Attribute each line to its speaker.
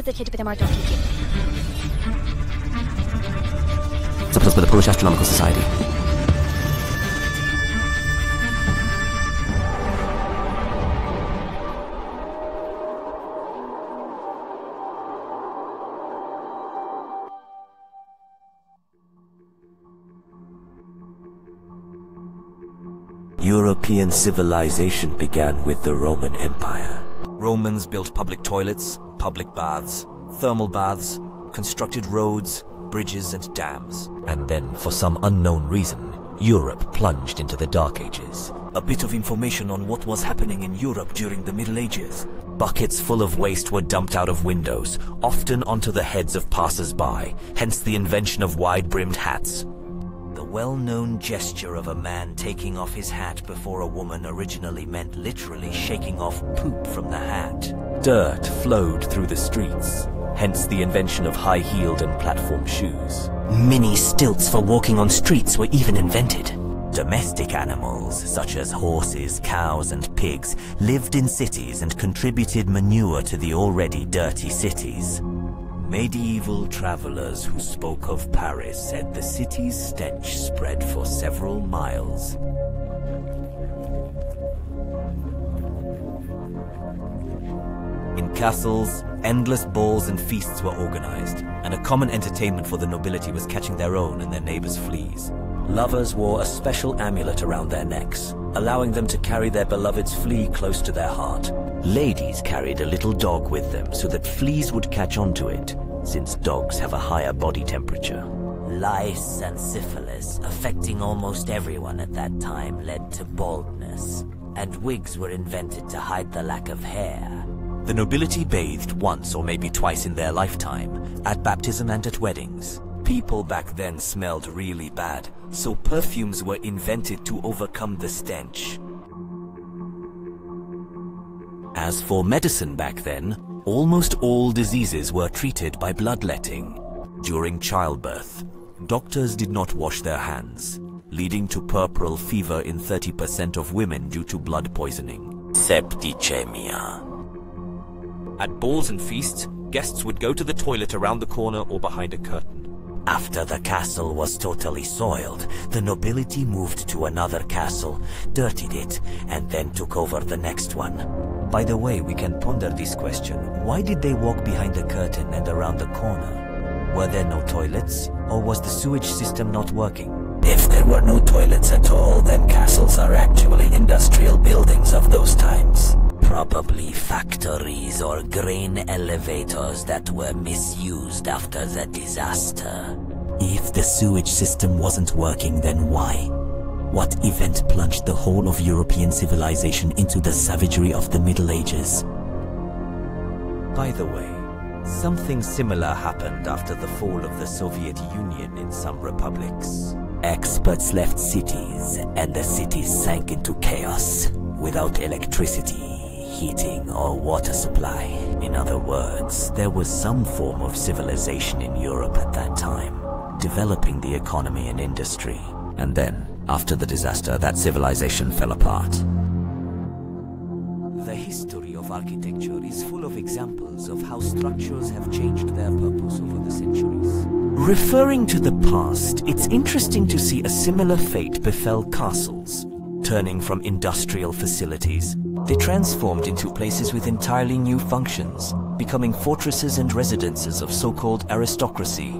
Speaker 1: Zaczęli będą martwić.
Speaker 2: Supported by the Polish Astronomical Society.
Speaker 3: European civilization began with the Roman Empire.
Speaker 4: Romans built public toilets, public baths, thermal baths, constructed roads, bridges and dams.
Speaker 3: And then, for some unknown reason, Europe plunged into the Dark Ages.
Speaker 4: A bit of information on what was happening in Europe during the Middle Ages.
Speaker 3: Buckets full of waste were dumped out of windows, often onto the heads of passers-by, hence the invention of wide-brimmed hats.
Speaker 4: The well-known gesture of a man taking off his hat before a woman originally meant literally shaking off poop from the hat.
Speaker 3: Dirt flowed through the streets, hence the invention of high-heeled and platform shoes.
Speaker 4: Mini stilts for walking on streets were even invented. Domestic animals, such as horses, cows and pigs, lived in cities and contributed manure to the already dirty cities. Medieval travelers who spoke of Paris said the city's stench spread for several miles. In castles, endless balls and feasts were organized, and a common entertainment for the nobility was catching their own and their neighbors' fleas.
Speaker 3: Lovers wore a special amulet around their necks, allowing them to carry their beloved's flea close to their heart. Ladies carried a little dog with them so that fleas would catch onto it, since dogs have a higher body temperature.
Speaker 4: Lice and syphilis, affecting almost everyone at that time, led to baldness, and wigs were invented to hide the lack of hair. The nobility bathed once or maybe twice in their lifetime, at baptism and at weddings. People back then smelled really bad, so perfumes were invented to overcome the stench. As for medicine back then, almost all diseases were treated by bloodletting. During childbirth, doctors did not wash their hands, leading to puerperal fever in 30% of women due to blood poisoning. Septicemia. At balls and feasts, guests would go to the toilet around the corner or behind a curtain. After the castle was totally soiled, the nobility moved to another castle, dirtied it, and then took over the next one. By the way, we can ponder this question. Why did they walk behind the curtain and around the corner? Were there no toilets, or was the sewage system not working? If there were no toilets at all, then castles are actually industrial buildings of those times. Probably factories or grain elevators that were misused after the disaster. If the sewage system wasn't working, then why? What event plunged the whole of European civilization into the savagery of the Middle Ages? By the way, something similar happened after the fall of the Soviet Union in some republics. Experts left cities, and the cities sank into chaos, without electricity, heating or water supply. In other words, there was some form of civilization in Europe at that time, developing the economy and industry. And then, after the disaster, that civilization fell apart. The history of architecture is full of examples of how structures have changed their purpose over the centuries. Referring to the past, it's interesting to see a similar fate befell castles. Turning from industrial facilities, they transformed into places with entirely new functions, becoming fortresses and residences of so-called aristocracy.